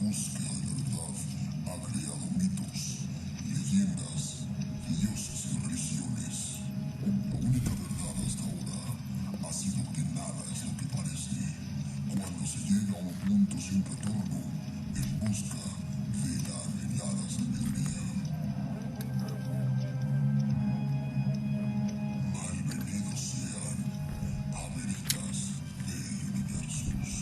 búsqueda de la verdad ha creado mitos, leyendas, dioses y religiones. La única verdad hasta ahora ha sido que nada es lo que parece. Cuando se llega a un punto sin retorno, en busca de la anhelada sabiduría. Malvenidos sean a Veritas del Universus.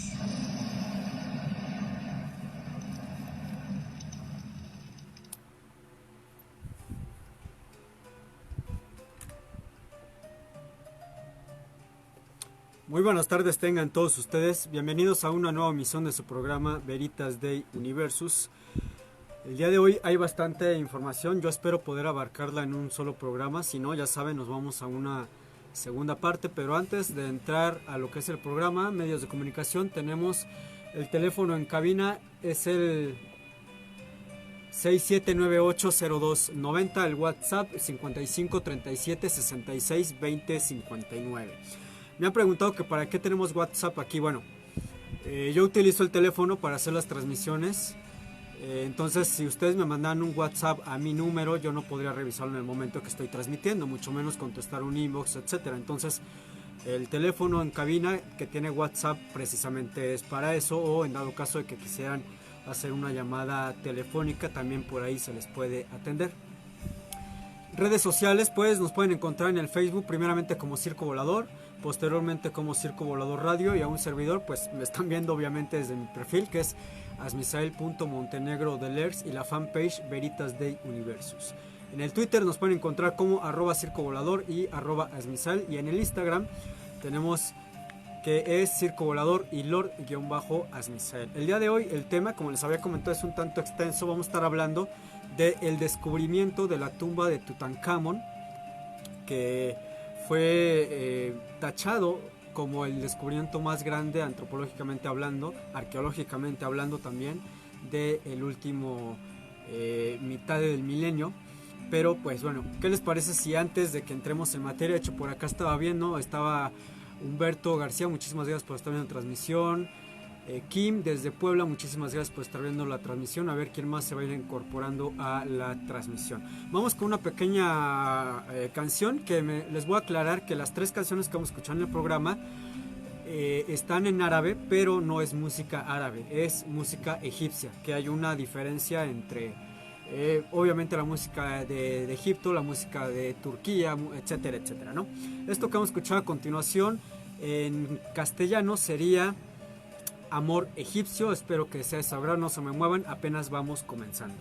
Muy buenas tardes tengan todos ustedes, bienvenidos a una nueva emisión de su programa Veritas Dei Universus. El día de hoy hay bastante información, yo espero poder abarcarla en un solo programa, si no ya saben nos vamos a una segunda parte, pero antes de entrar a lo que es el programa, medios de comunicación, tenemos el teléfono en cabina, es el 67980290, el WhatsApp 55 37 66 20 59. Me han preguntado que para qué tenemos WhatsApp aquí. Bueno, yo utilizo el teléfono para hacer las transmisiones. Entonces, si ustedes me mandan un WhatsApp a mi número, yo no podría revisarlo en el momento que estoy transmitiendo, mucho menos contestar un inbox, etcétera. Entonces, el teléfono en cabina que tiene WhatsApp precisamente es para eso, o en dado caso de que quisieran hacer una llamada telefónica, también por ahí se les puede atender. Redes sociales, pues nos pueden encontrar en el Facebook, primeramente como Circo Volador, posteriormente como Circo Volador Radio, y a un servidor, pues me están viendo obviamente desde mi perfil, que es asmisael.montenegrodelers, y la fanpage Veritas Dei Universus. En el Twitter nos pueden encontrar como @Circo Volador y @asmisael, y en el Instagram tenemos que es Circo Volador y Lord-Asmisael. El día de hoy el tema, como les había comentado, es un tanto extenso. Vamos a estar hablando del descubrimiento de la tumba de Tutankamón, que fue tachado como el descubrimiento más grande antropológicamente hablando, arqueológicamente hablando también, del último mitad del milenio. Pero pues bueno, ¿qué les parece si antes de que entremos en materia? De hecho, por acá estaba viendo, estaba Humberto García, muchísimas gracias por estar viendo la transmisión. Kim desde Puebla, muchísimas gracias por estar viendo la transmisión. A ver quién más se va a ir incorporando a la transmisión. Vamos con una pequeña canción que les voy a aclarar que las tres canciones que vamos a escuchar en el programa están en árabe, pero no es música árabe, es música egipcia, que hay una diferencia entre obviamente la música de Egipto, la música de Turquía, etcétera, etcétera, ¿no? Esto que vamos a escuchar a continuación en castellano sería Amor Egipcio. Espero que sea sabrá, no se me muevan, apenas vamos comenzando.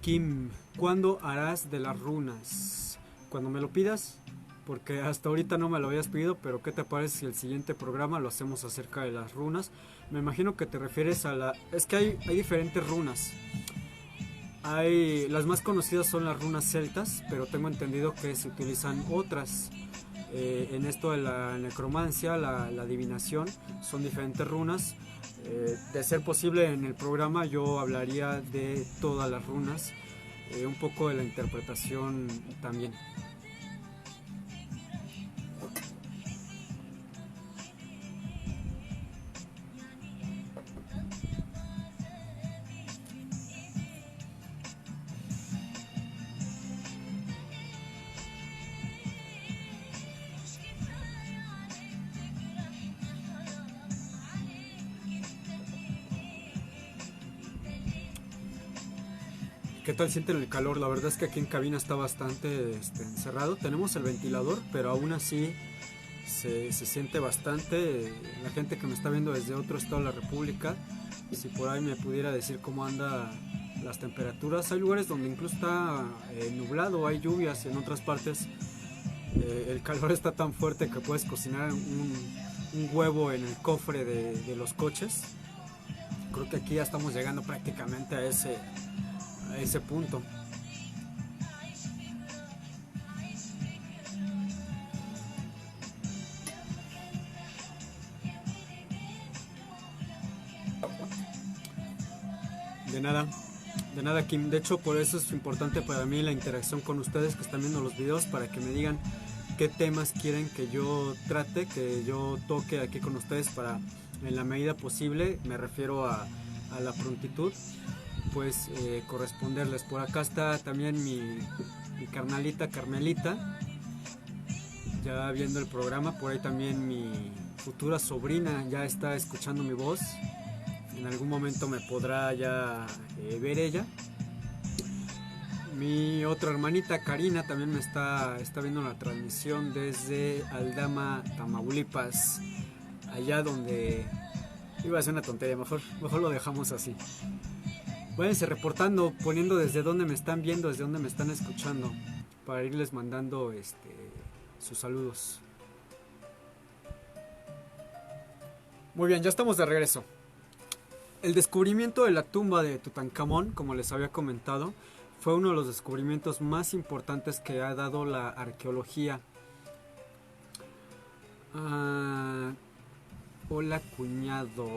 Kim, ¿cuándo harás de las runas? Cuando me lo pidas, porque hasta ahorita no me lo habías pedido, pero ¿qué te parece si el siguiente programa lo hacemos acerca de las runas? Me imagino que te refieres a la... Es que hay diferentes runas. Las más conocidas son las runas celtas, pero tengo entendido que se utilizan otras. En esto de la necromancia, la adivinación, son diferentes runas. De ser posible en el programa yo hablaría de todas las runas, un poco de la interpretación también. ¿Qué tal sienten el calor? La verdad es que aquí en cabina está bastante encerrado. Tenemos el ventilador, pero aún así se siente bastante. La gente que me está viendo desde otro estado de la República, si por ahí me pudiera decir cómo anda las temperaturas. Hay lugares donde incluso está nublado, hay lluvias, y en otras partes el calor está tan fuerte que puedes cocinar un huevo en el cofre de los coches. Creo que aquí ya estamos llegando prácticamente a ese punto. De nada De hecho, por eso es importante para mí la interacción con ustedes que están viendo los videos, para que me digan qué temas quieren que yo trate, que yo toque aquí con ustedes para, en la medida posible, me refiero a la prontitud, pues corresponderles. Por acá está también mi carnalita Carmelita, ya viendo el programa. Por ahí también mi futura sobrina ya está escuchando mi voz. En algún momento me podrá ya ver ella. Mi otra hermanita Karina también me está viendo la transmisión desde Aldama, Tamaulipas, allá donde iba a ser una tontería, mejor lo dejamos así. Váyanse reportando, poniendo desde dónde me están viendo, desde dónde me están escuchando, para irles mandando sus saludos. Muy bien, ya estamos de regreso. El descubrimiento de la tumba de Tutankamón, como les había comentado, fue uno de los descubrimientos más importantes que ha dado la arqueología. Hola, cuñado.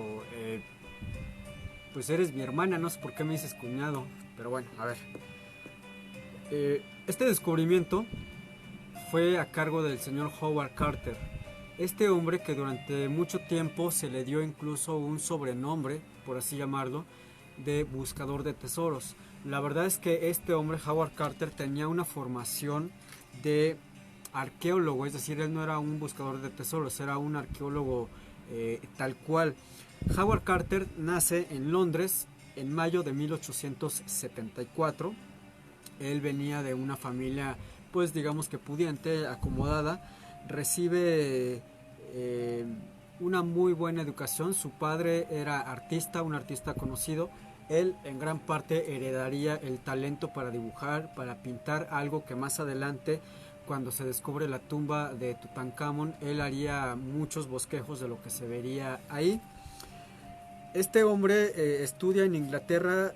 Pues eres mi hermana, no sé por qué me dices cuñado, pero bueno, a ver. Este descubrimiento fue a cargo del señor Howard Carter. Este hombre, que durante mucho tiempo se le dio incluso un sobrenombre, por así llamarlo, de buscador de tesoros. La verdad es que este hombre, Howard Carter, tenía una formación de arqueólogo, es decir, él no era un buscador de tesoros, era un arqueólogo tal cual. Howard Carter nace en Londres en mayo de 1874. Él venía de una familia, pues digamos que pudiente, acomodada. Recibe una muy buena educación. Su padre era artista, un artista conocido. Él en gran parte heredaría el talento para dibujar, para pintar, algo que más adelante, cuando se descubre la tumba de Tutankamón, él haría muchos bosquejos de lo que se vería ahí. Este hombre estudia en Inglaterra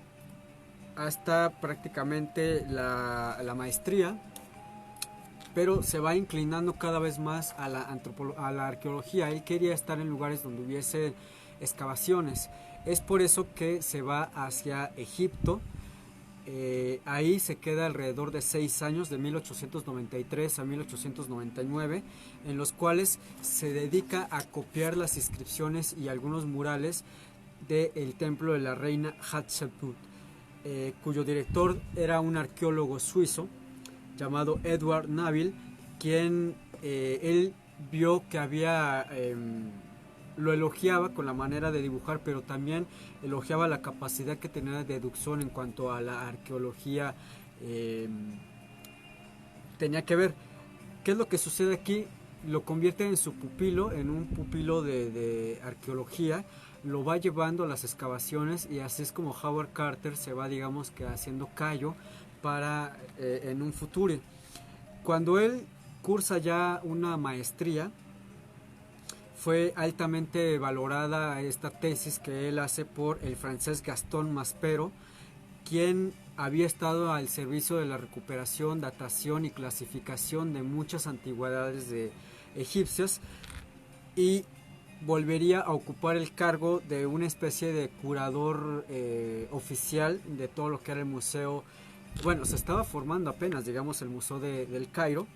hasta prácticamente la maestría, pero se va inclinando cada vez más a la arqueología. Él quería estar en lugares donde hubiese excavaciones. Es por eso que se va hacia Egipto. Ahí se queda alrededor de 6 años, de 1893 a 1899, en los cuales se dedica a copiar las inscripciones y algunos murales del templo de la reina Hatshepsut, cuyo director era un arqueólogo suizo llamado Edward Naville, quien él vio que había, lo elogiaba con la manera de dibujar, pero también elogiaba la capacidad que tenía de deducción en cuanto a la arqueología tenía que ver. ¿Qué es lo que sucede aquí? Lo convierte en su pupilo, en un pupilo de arqueología, lo va llevando a las excavaciones, y así es como Howard Carter se va, digamos que haciendo callo para en un futuro. Cuando él cursa ya una maestría, fue altamente valorada esta tesis que él hace por el francés Gaston Maspero, quien había estado al servicio de la recuperación, datación y clasificación de muchas antigüedades egipcias, y volvería a ocupar el cargo de una especie de curador oficial de todo lo que era el museo. Bueno, se estaba formando apenas, digamos, el Museo del Cairo.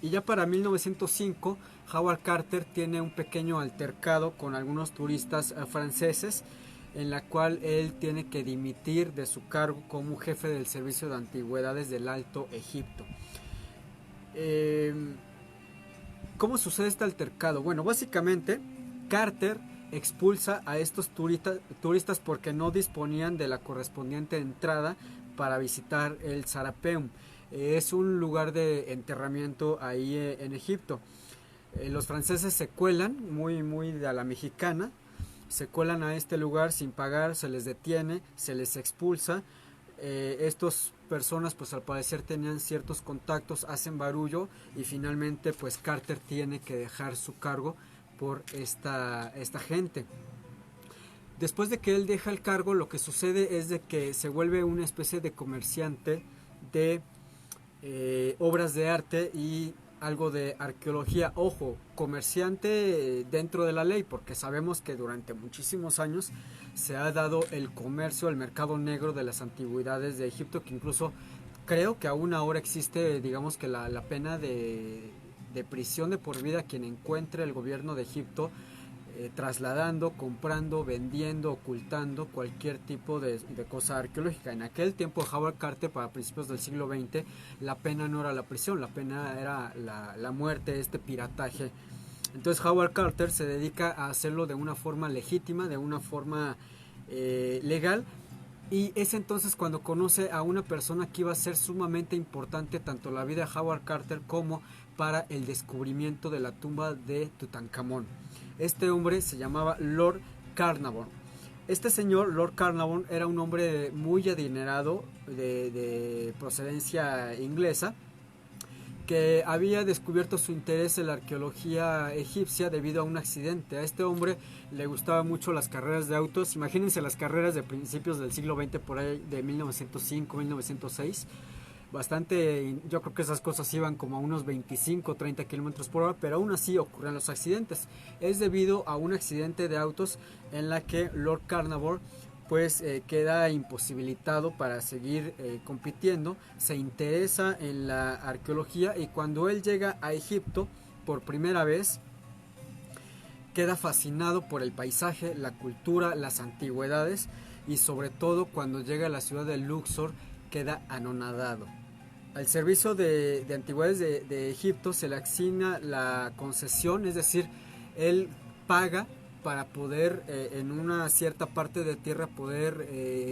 Y ya para 1905, Howard Carter tiene un pequeño altercado con algunos turistas franceses, en la cual él tiene que dimitir de su cargo como jefe del servicio de antigüedades del Alto Egipto. ¿Cómo sucede este altercado? Bueno, básicamente Carter expulsa a estos turistas porque no disponían de la correspondiente entrada para visitar el Sarapeum. Es un lugar de enterramiento ahí en Egipto. Los franceses se cuelan, muy de a la mexicana, se cuelan a este lugar sin pagar, se les detiene, se les expulsa. Estas personas, pues al parecer tenían ciertos contactos, hacen barullo, y finalmente pues Carter tiene que dejar su cargo por esta gente. Después de que él deja el cargo, lo que sucede es de que se vuelve una especie de comerciante de obras de arte y algo de arqueología. Ojo, comerciante dentro de la ley, porque sabemos que durante muchísimos años se ha dado el comercio, el mercado negro de las antigüedades de Egipto, que incluso creo que aún ahora existe, digamos que la pena de de prisión de por vida a quien encuentre el gobierno de Egipto trasladando, comprando, vendiendo, ocultando cualquier tipo de cosa arqueológica. En aquel tiempo Howard Carter, para principios del siglo XX, la pena no era la prisión, la pena era la muerte, este pirataje. Entonces Howard Carter se dedica a hacerlo de una forma legítima, de una forma legal, y es entonces cuando conoce a una persona que iba a ser sumamente importante tanto en la vida de Howard Carter como para el descubrimiento de la tumba de Tutankamón. Este hombre se llamaba Lord Carnarvon. Este señor, Lord Carnarvon, era un hombre muy adinerado de procedencia inglesa, que había descubierto su interés en la arqueología egipcia debido a un accidente. A este hombre le gustaban mucho las carreras de autos. Imagínense las carreras de principios del siglo XX, por ahí de 1905, 1906. Bastante, yo creo que esas cosas iban como a unos 25, 30 kilómetros por hora, pero aún así ocurren los accidentes. Es debido a un accidente de autos en la que Lord Carnarvon pues queda imposibilitado para seguir compitiendo, se interesa en la arqueología y cuando él llega a Egipto por primera vez queda fascinado por el paisaje, la cultura, las antigüedades y sobre todo cuando llega a la ciudad de Luxor queda anonadado. Al servicio de antigüedades de Egipto se le asigna la concesión, es decir, él paga para poder en una cierta parte de tierra poder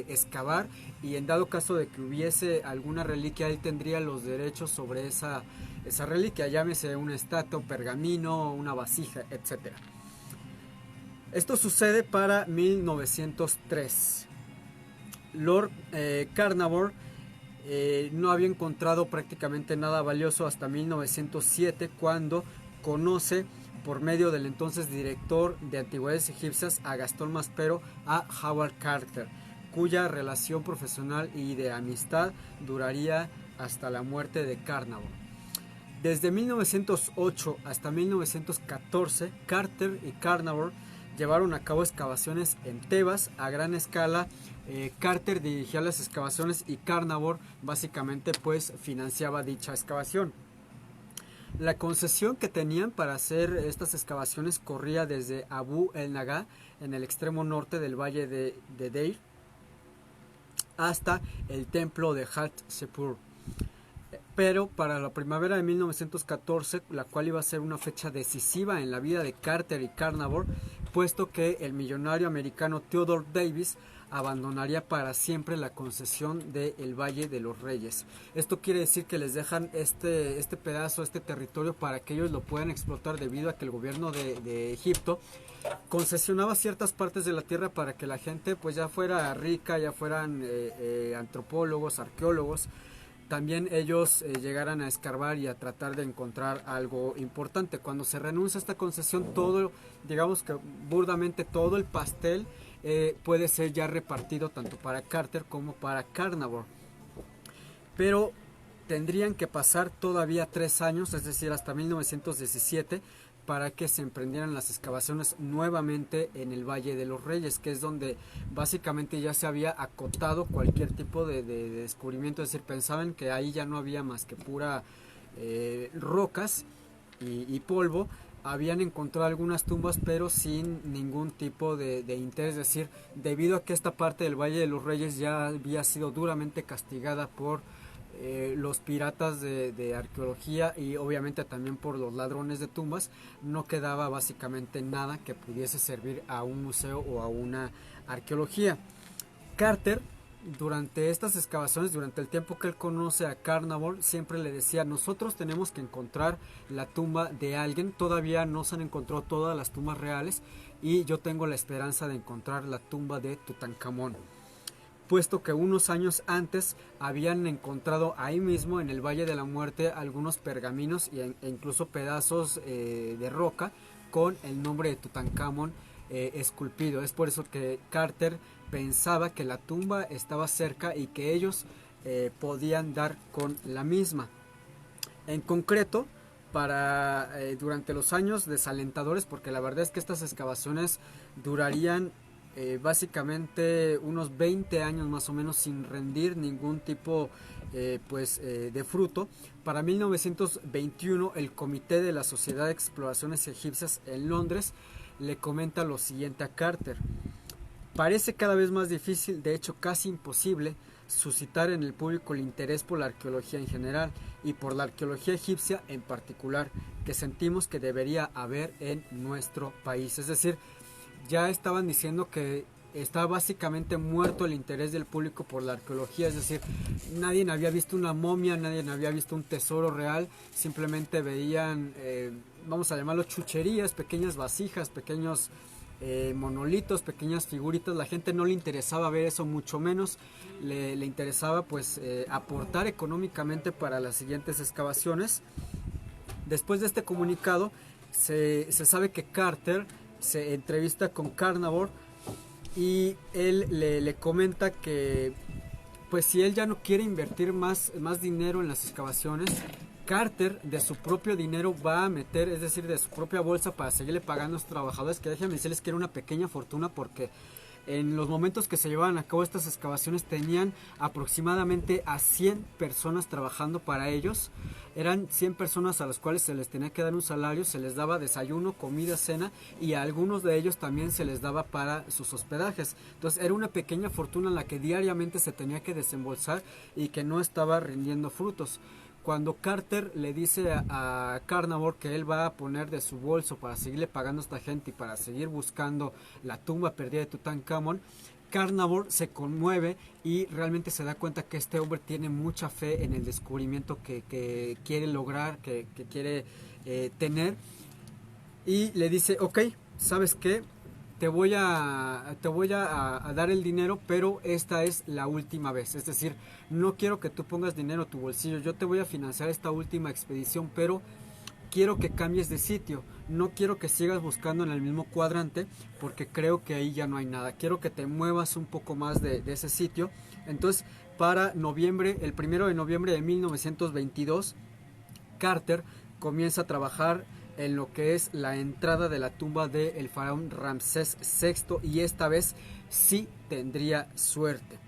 excavar y en dado caso de que hubiese alguna reliquia él tendría los derechos sobre esa reliquia, llámese una estatua, un pergamino, una vasija, etc. Esto sucede para 1903. Lord Carnarvon no había encontrado prácticamente nada valioso hasta 1907 cuando conoce por medio del entonces director de antigüedades egipcias a Gastón Maspero a Howard Carter, cuya relación profesional y de amistad duraría hasta la muerte de Carnarvon. Desde 1908 hasta 1914, Carter y Carnarvon llevaron a cabo excavaciones en Tebas a gran escala. Carter dirigía las excavaciones y Carnarvon básicamente pues financiaba dicha excavación. La concesión que tenían para hacer estas excavaciones corría desde Abu el Naga, en el extremo norte del valle de Deir, hasta el templo de Hatshepsut. Pero para la primavera de 1914, la cual iba a ser una fecha decisiva en la vida de Carter y Carnarvon, puesto que el millonario americano Theodore Davis abandonaría para siempre la concesión del Valle de los Reyes. Esto quiere decir que les dejan este pedazo, este territorio para que ellos lo puedan explotar debido a que el gobierno de Egipto concesionaba ciertas partes de la tierra para que la gente pues ya fuera rica, ya fueran antropólogos, arqueólogos. También ellos llegaran a escarbar y a tratar de encontrar algo importante. Cuando se renuncia a esta concesión, todo, digamos que burdamente todo el pastel puede ser ya repartido tanto para Carter como para Carnarvon. Pero tendrían que pasar todavía 3 años, es decir, hasta 1917, para que se emprendieran las excavaciones nuevamente en el Valle de los Reyes, que es donde básicamente ya se había acotado cualquier tipo de descubrimiento, es decir, pensaban que ahí ya no había más que pura rocas y polvo. Habían encontrado algunas tumbas pero sin ningún tipo de interés, es decir, debido a que esta parte del Valle de los Reyes ya había sido duramente castigada por los piratas de arqueología y obviamente también por los ladrones de tumbas, no quedaba básicamente nada que pudiese servir a un museo o a una arqueología. Carter, durante estas excavaciones, durante el tiempo que él conoce a Carnarvon, siempre le decía: nosotros tenemos que encontrar la tumba de alguien, todavía no se han encontrado todas las tumbas reales y yo tengo la esperanza de encontrar la tumba de Tutankamón, puesto que unos años antes habían encontrado ahí mismo en el Valle de la Muerte algunos pergaminos e incluso pedazos de roca con el nombre de Tutankamón esculpido. Es por eso que Carter pensaba que la tumba estaba cerca y que ellos podían dar con la misma. En concreto, durante los años desalentadores, porque la verdad es que estas excavaciones durarían básicamente unos 20 años más o menos sin rendir ningún tipo de fruto. Para 1921 el Comité de la Sociedad de Exploraciones Egipcias en Londres le comenta lo siguiente a Carter: parece cada vez más difícil, de hecho casi imposible, suscitar en el público el interés por la arqueología en general y por la arqueología egipcia en particular, que sentimos que debería haber en nuestro país. Es decir, ya estaban diciendo que está básicamente muerto el interés del público por la arqueología, es decir, nadie había visto una momia, nadie había visto un tesoro real, simplemente veían, vamos a llamarlo chucherías, pequeñas vasijas, pequeños monolitos, pequeñas figuritas. La gente no le interesaba ver eso, mucho menos le interesaba pues aportar económicamente para las siguientes excavaciones. Después de este comunicado se sabe que Carter se entrevista con Carnarvon y él le comenta que pues si él ya no quiere invertir más dinero en las excavaciones, Carter de su propio dinero va a meter, es decir, de su propia bolsa, para seguirle pagando a los trabajadores, que déjenme decirles que era una pequeña fortuna, porque en los momentos que se llevaban a cabo estas excavaciones tenían aproximadamente a 100 personas trabajando para ellos. Eran 100 personas a las cuales se les tenía que dar un salario, se les daba desayuno, comida, cena, y a algunos de ellos también se les daba para sus hospedajes. Entonces era una pequeña fortuna en la que diariamente se tenía que desembolsar y que no estaba rindiendo frutos. Cuando Carter le dice a Carnarvon que él va a poner de su bolso para seguirle pagando a esta gente y para seguir buscando la tumba perdida de Tutankamón, Carnarvon se conmueve y realmente se da cuenta que este hombre tiene mucha fe en el descubrimiento que quiere lograr, que quiere tener, y le dice: ok, ¿sabes qué? Te voy a dar el dinero, pero esta es la última vez. Es decir, no quiero que tú pongas dinero a tu bolsillo. Yo te voy a financiar esta última expedición, pero quiero que cambies de sitio. No quiero que sigas buscando en el mismo cuadrante, porque creo que ahí ya no hay nada. Quiero que te muevas un poco más de ese sitio. Entonces, para noviembre, el 1 de noviembre de 1922, Carter comienza a trabajar en lo que es la entrada de la tumba del faraón Ramsés VI, y esta vez sí tendría suerte.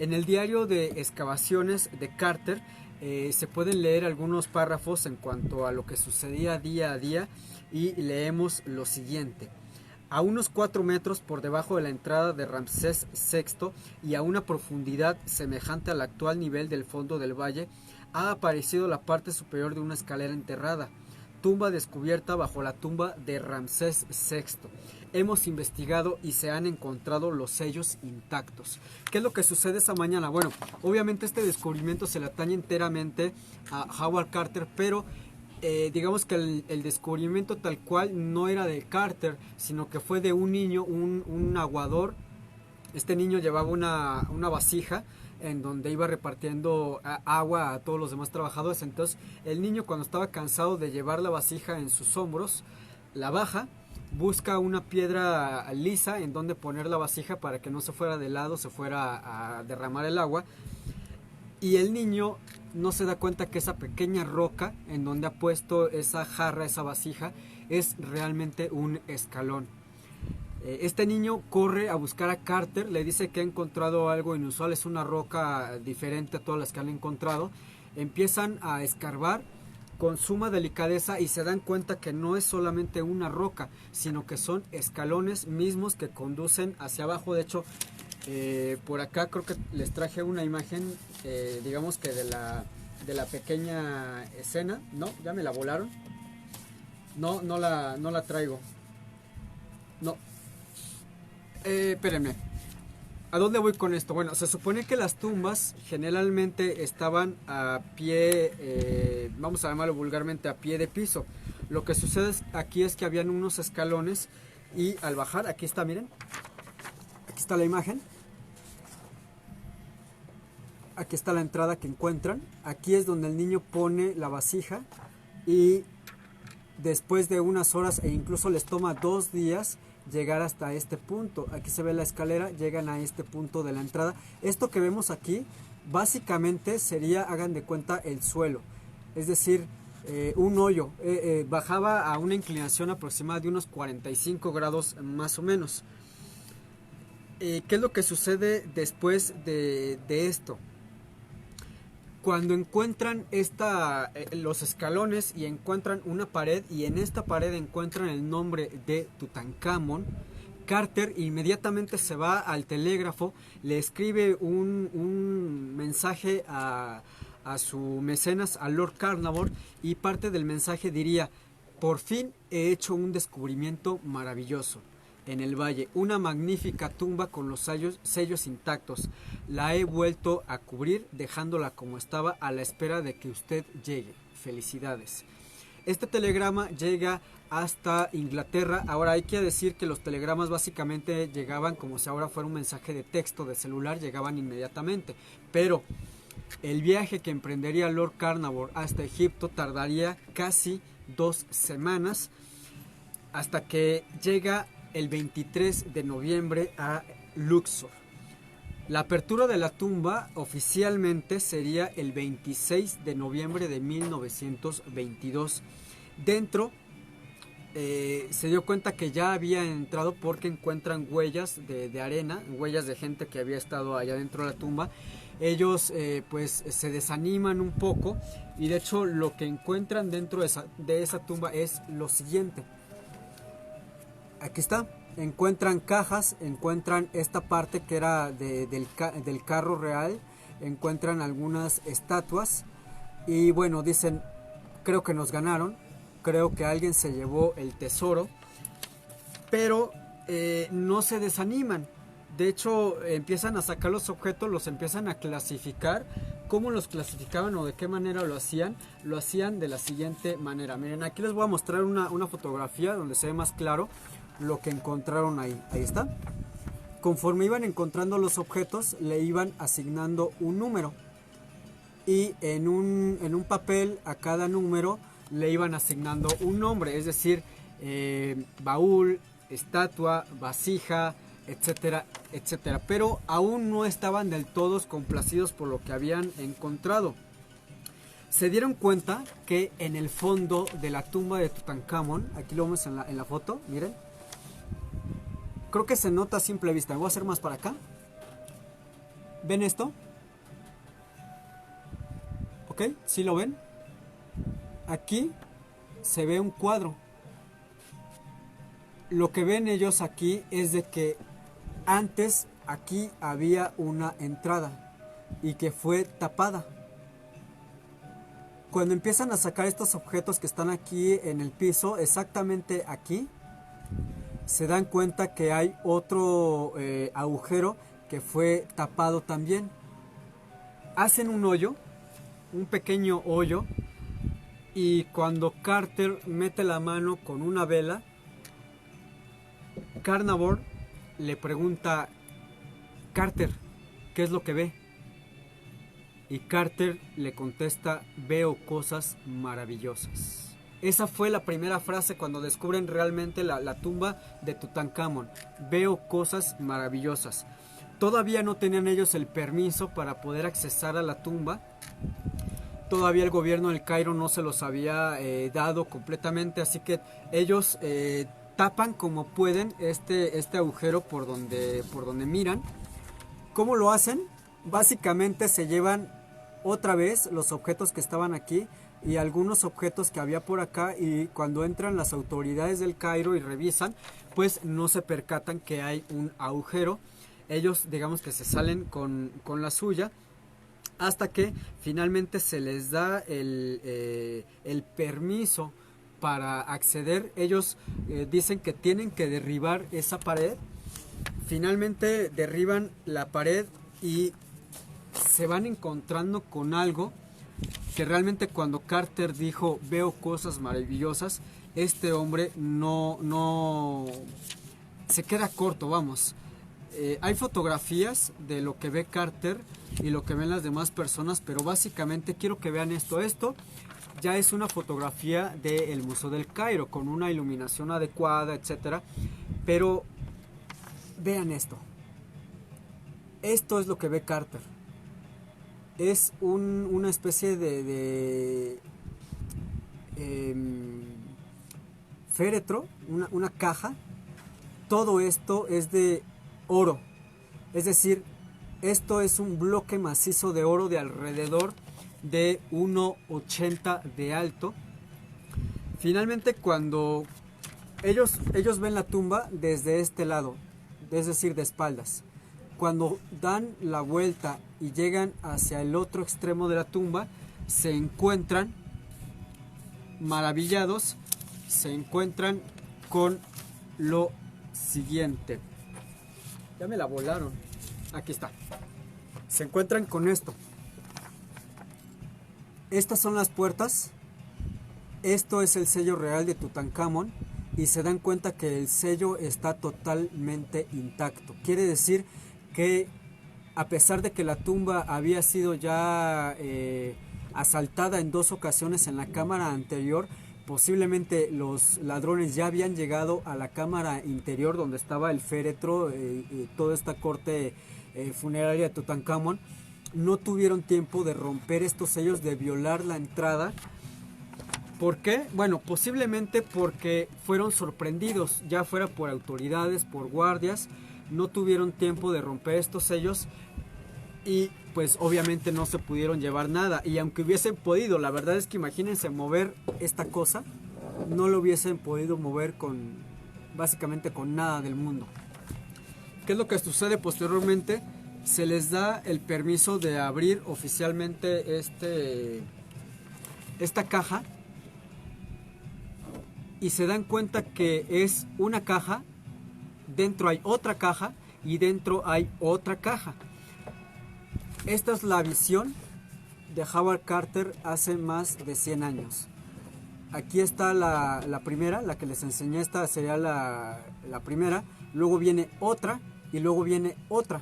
En el diario de excavaciones de Carter se pueden leer algunos párrafos en cuanto a lo que sucedía día a día, y leemos lo siguiente: a unos 4 metros por debajo de la entrada de Ramsés VI y a una profundidad semejante al actual nivel del fondo del valle, ha aparecido la parte superior de una escalera enterrada, tumba descubierta bajo la tumba de Ramsés VI. Hemos investigado y se han encontrado los sellos intactos. ¿Qué es lo que sucede esa mañana? Bueno, obviamente este descubrimiento se le atañe enteramente a Howard Carter, pero digamos que el descubrimiento tal cual no era de Carter, sino que fue de un niño, un aguador. Este niño llevaba una vasija en donde iba repartiendo agua a todos los demás trabajadores. Entonces el niño, cuando estaba cansado de llevar la vasija en sus hombros, la baja, busca una piedra lisa en donde poner la vasija para que no se fuera de lado, se fuera a derramar el agua, y el niño no se da cuenta que esa pequeña roca en donde ha puesto esa jarra, esa vasija, es realmente un escalón. Este niño corre a buscar a Carter, le dice que ha encontrado algo inusual, es una roca diferente a todas las que han encontrado. Empiezan a escarbar con suma delicadeza y se dan cuenta que no es solamente una roca, sino que son escalones mismos que conducen hacia abajo. De hecho, por acá creo que les traje una imagen, digamos que de la pequeña escena. No, ya me la volaron. No la traigo. No. Espérenme. ¿A dónde voy con esto? Bueno, se supone que las tumbas generalmente estaban a pie, vamos a llamarlo vulgarmente, a pie de piso. Lo que sucede aquí es que habían unos escalones, y al bajar, aquí está, miren, aquí está la imagen, aquí está la entrada que encuentran, aquí es donde el niño pone la vasija, y después de unas horas, e incluso les toma 2 días, llegar hasta este punto. Aquí se ve la escalera, llegan a este punto de la entrada. Esto que vemos aquí básicamente sería, hagan de cuenta, el suelo, es decir, un hoyo. Bajaba a una inclinación aproximada de unos 45 grados más o menos. ¿Qué es lo que sucede después de esto? Cuando encuentran los escalones y encuentran una pared, y en esta pared encuentran el nombre de Tutankamón, Carter inmediatamente se va al telégrafo, le escribe un mensaje a su mecenas, a Lord Carnarvon, y parte del mensaje diría: por fin he hecho un descubrimiento maravilloso en el valle, una magnífica tumba con los sellos intactos. La he vuelto a cubrir dejándola como estaba a la espera de que usted llegue. Felicidades. Este telegrama llega hasta Inglaterra. Ahora hay que decir que los telegramas básicamente llegaban como si ahora fuera un mensaje de texto de celular, llegaban inmediatamente, pero el viaje que emprendería Lord Carnarvon hasta Egipto tardaría casi 2 semanas, hasta que llega el 23 de noviembre a Luxor. La apertura de la tumba oficialmente sería el 26 de noviembre de 1922. Dentro se dio cuenta que ya había entrado porque encuentran huellas de arena, huellas de gente que había estado allá dentro de la tumba. Ellos pues se desaniman un poco, y de hecho lo que encuentran dentro de esa tumba es lo siguiente. Aquí está, encuentran cajas, encuentran esta parte que era del carro real, encuentran algunas estatuas, y bueno, dicen: creo que nos ganaron, creo que alguien se llevó el tesoro, pero no se desaniman. De hecho, empiezan a sacar los objetos, los empiezan a clasificar. ¿Cómo los clasificaban o de qué manera lo hacían? Lo hacían de la siguiente manera. Miren, aquí les voy a mostrar una fotografía donde se ve más claro lo que encontraron ahí. Ahí está. Conforme iban encontrando los objetos, le iban asignando un número, y en un papel a cada número le iban asignando un nombre, es decir, baúl, estatua, vasija, etcétera, etcétera. Pero aún no estaban del todo complacidos por lo que habían encontrado. Se dieron cuenta que en el fondo de la tumba de Tutankamón, aquí lo vemos en la foto, miren, creo que se nota a simple vista. Voy a hacer más para acá. ¿Ven esto? ¿Ok? ¿Sí lo ven? Aquí se ve un cuadro. Lo que ven ellos aquí es de que antes aquí había una entrada y que fue tapada. Cuando empiezan a sacar estos objetos que están aquí en el piso, exactamente aquí, se dan cuenta que hay otro agujero que fue tapado también. Hacen un hoyo, un pequeño hoyo, y cuando Carter mete la mano con una vela, Carnarvon le pregunta: Carter, ¿qué es lo que ve? Y Carter le contesta: veo cosas maravillosas. Esa fue la primera frase cuando descubren realmente la tumba de Tutankamón. Veo cosas maravillosas. Todavía no tenían ellos el permiso para poder accesar a la tumba. Todavía el gobierno del Cairo no se los había dado completamente, así que ellos tapan como pueden este agujero por donde miran. ¿Cómo lo hacen? Básicamente se llevan otra vez los objetos que estaban aquí y algunos objetos que había por acá, y cuando entran las autoridades del Cairo y revisan, pues no se percatan que hay un agujero. Ellos, digamos que se salen con la suya, hasta que finalmente se les da el permiso para acceder. Ellos dicen que tienen que derribar esa pared. Finalmente derriban la pared y se van encontrando con algo que realmente, cuando Carter dijo veo cosas maravillosas, este hombre no se queda corto, vamos. Hay fotografías de lo que ve Carter y lo que ven las demás personas, pero básicamente quiero que vean esto. Esto ya es una fotografía del Museo del Cairo con una iluminación adecuada, etcétera. Pero vean esto. Esto es lo que ve Carter. Es una especie de féretro, una caja. Todo esto es de oro, Es decir, esto es un bloque macizo de oro de alrededor de 1,80 de alto. Finalmente, cuando ellos ven la tumba desde este lado, es decir, de espaldas. Cuando dan la vuelta y llegan hacia el otro extremo de la tumba, se encuentran maravillados, se encuentran con lo siguiente. Ya me la volaron. Aquí está. Se encuentran con esto. Estas son las puertas. Esto es el sello real de Tutankamón. Y se dan cuenta que el sello está totalmente intacto. Quiere decir que a pesar de que la tumba había sido ya asaltada en 2 ocasiones en la cámara anterior, posiblemente los ladrones ya habían llegado a la cámara interior donde estaba el féretro y toda esta corte funeraria de Tutankamón. No tuvieron tiempo de romper estos sellos, de violar la entrada. ¿Por qué? Bueno, posiblemente porque fueron sorprendidos, ya fuera por autoridades, por guardias. No tuvieron tiempo de romper estos sellos y pues obviamente no se pudieron llevar nada. Y aunque hubiesen podido, la verdad es que imagínense mover esta cosa, no lo hubiesen podido mover básicamente con nada del mundo. ¿Qué es lo que sucede posteriormente? Se les da el permiso de abrir oficialmente esta caja. Y se dan cuenta que es una caja, dentro hay otra caja y dentro hay otra caja. Esta es la visión de Howard Carter hace más de 100 años. Aquí está la primera, la que les enseñé, esta sería la primera. Luego viene otra y luego viene otra.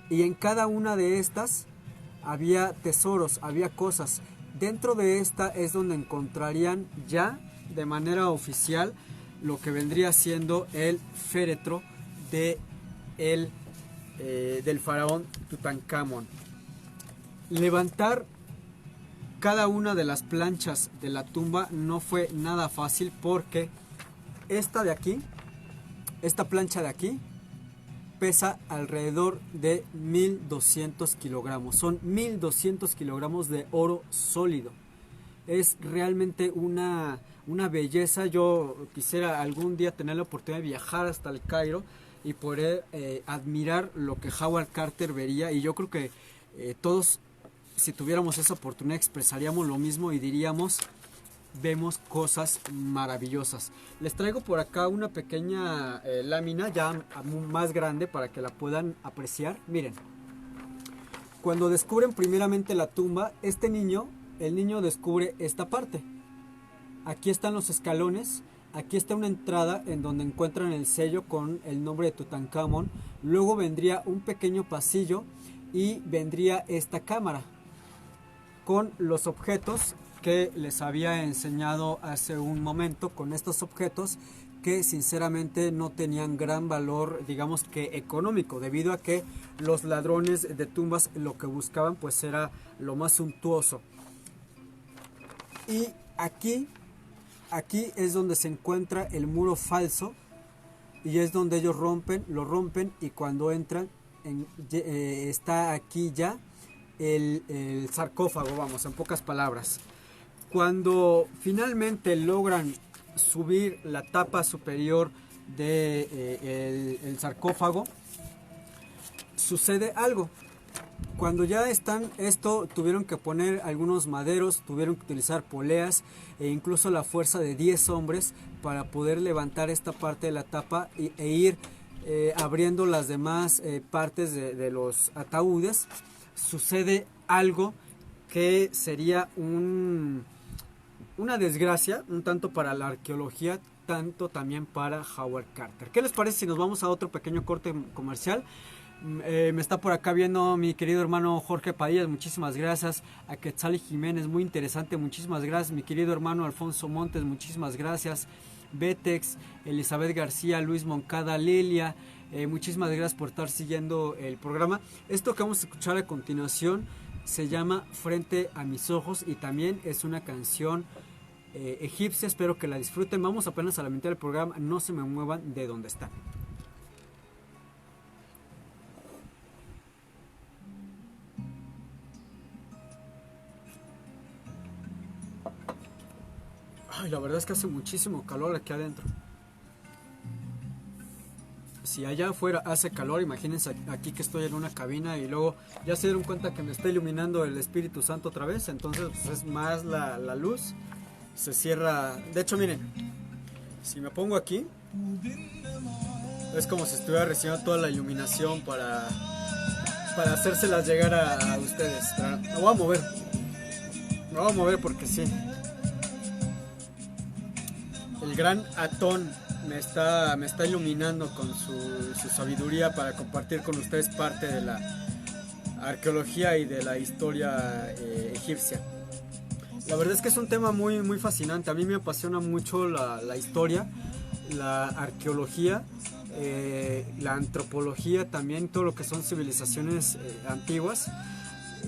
Y en cada una de estas había tesoros, había cosas. Dentro de esta es donde encontrarían ya de manera oficial lo que vendría siendo el féretro del faraón Tutankamón. Levantar cada una de las planchas de la tumba no fue nada fácil, porque esta de aquí, esta plancha de aquí, pesa alrededor de 1200 kilogramos. Son 1200 kilogramos de oro sólido. Es realmente una belleza. Yo quisiera algún día tener la oportunidad de viajar hasta el Cairo y poder admirar lo que Howard Carter vería. Y yo creo que todos, si tuviéramos esa oportunidad, expresaríamos lo mismo y diríamos: vemos cosas maravillosas. Les traigo por acá una pequeña lámina ya más grande para que la puedan apreciar. Miren, cuando descubren primeramente la tumba, el niño descubre esta parte. Aquí están los escalones, aquí está una entrada en donde encuentran el sello con el nombre de Tutankamón. Luego vendría un pequeño pasillo y vendría esta cámara con los objetos que les había enseñado hace un momento, con estos objetos que sinceramente no tenían gran valor, digamos que económico, debido a que los ladrones de tumbas lo que buscaban pues era lo más suntuoso. Y aquí es donde se encuentra el muro falso y es donde ellos lo rompen y cuando entran está aquí ya el sarcófago, vamos, en pocas palabras. Cuando finalmente logran subir la tapa superior del sarcófago, sucede algo. Cuando ya están tuvieron que poner algunos maderos, tuvieron que utilizar poleas e incluso la fuerza de 10 hombres para poder levantar esta parte de la tapa e ir abriendo las demás partes de los ataúdes. Sucede algo que sería una desgracia, un tanto para la arqueología, tanto también para Howard Carter. ¿Qué les parece si nos vamos a otro pequeño corte comercial? Me está por acá viendo mi querido hermano Jorge Padilla, muchísimas gracias. A Quetzali Jiménez, muy interesante, muchísimas gracias. Mi querido hermano Alfonso Montes, muchísimas gracias. Betex, Elizabeth García, Luis Moncada, Lilia, muchísimas gracias por estar siguiendo el programa. Esto que vamos a escuchar a continuación se llama Frente a mis ojos y también es una canción egipcia. Espero que la disfruten. Vamos apenas a la mitad del programa, no se me muevan de donde están. la verdad es que hace muchísimo calor aquí adentro. Si allá afuera hace calor, imagínense aquí que estoy en una cabina y luego ya se dieron cuenta que me está iluminando el Espíritu Santo otra vez, entonces pues es más la luz, se cierra. De hecho, miren, si me pongo aquí, es como si estuviera recibiendo toda la iluminación para hacérselas llegar a ustedes. Pero me voy a mover porque sí. El gran Atón me está iluminando con su sabiduría para compartir con ustedes parte de la arqueología y de la historia egipcia. La verdad es que es un tema muy, muy fascinante. A mí me apasiona mucho la historia, la arqueología, la antropología también, todo lo que son civilizaciones antiguas.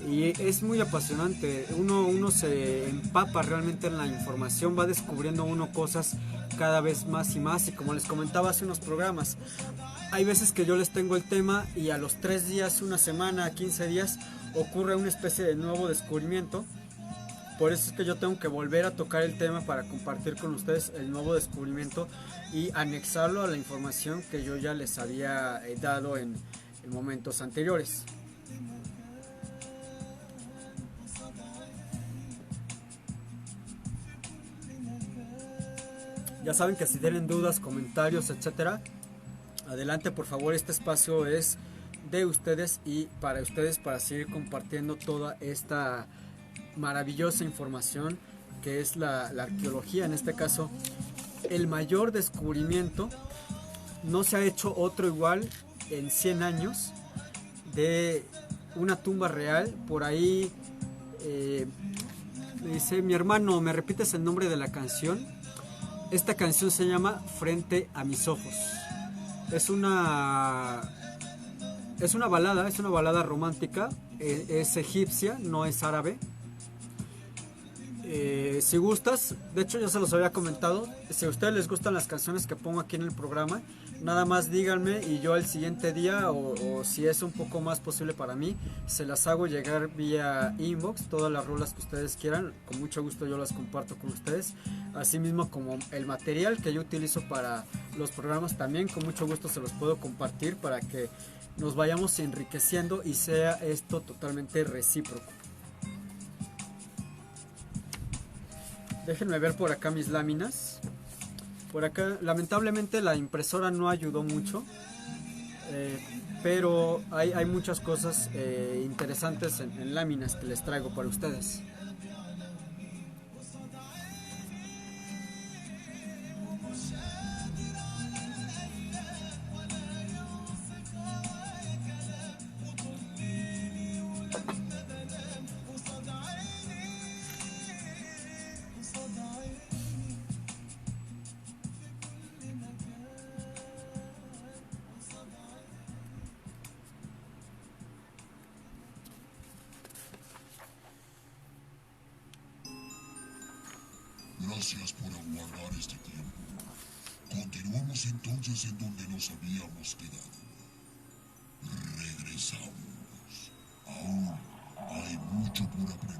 Y es muy apasionante, uno se empapa realmente en la información, va descubriendo uno cosas cada vez más y más, y como les comentaba hace unos programas, hay veces que yo les tengo el tema y a los 3 días, una semana, 15 días ocurre una especie de nuevo descubrimiento. Por eso es que yo tengo que volver a tocar el tema para compartir con ustedes el nuevo descubrimiento y anexarlo a la información que yo ya les había dado en momentos anteriores. Ya saben que si tienen dudas, comentarios, etcétera, adelante por favor, este espacio es de ustedes y para ustedes, para seguir compartiendo toda esta maravillosa información que es la arqueología. En este caso, el mayor descubrimiento, no se ha hecho otro igual en 100 años, de una tumba real. Por ahí me dice mi hermano, ¿me repites el nombre de la canción? Esta canción se llama Frente a mis ojos. Es una balada romántica, es egipcia, no es árabe. Si gustas, de hecho ya se los había comentado, si a ustedes les gustan las canciones que pongo aquí en el programa, nada más díganme y yo el siguiente día o si es un poco más posible para mí, se las hago llegar vía inbox, todas las rolas que ustedes quieran, con mucho gusto yo las comparto con ustedes, así mismo como el material que yo utilizo para los programas también, con mucho gusto se los puedo compartir para que nos vayamos enriqueciendo y sea esto totalmente recíproco. Déjenme ver por acá mis láminas. Por acá, lamentablemente la impresora no ayudó mucho, pero hay muchas cosas interesantes en láminas que les traigo para ustedes. Gracias por aguardar este tiempo. Continuamos entonces en donde nos habíamos quedado. Regresamos. Aún hay mucho por aprender.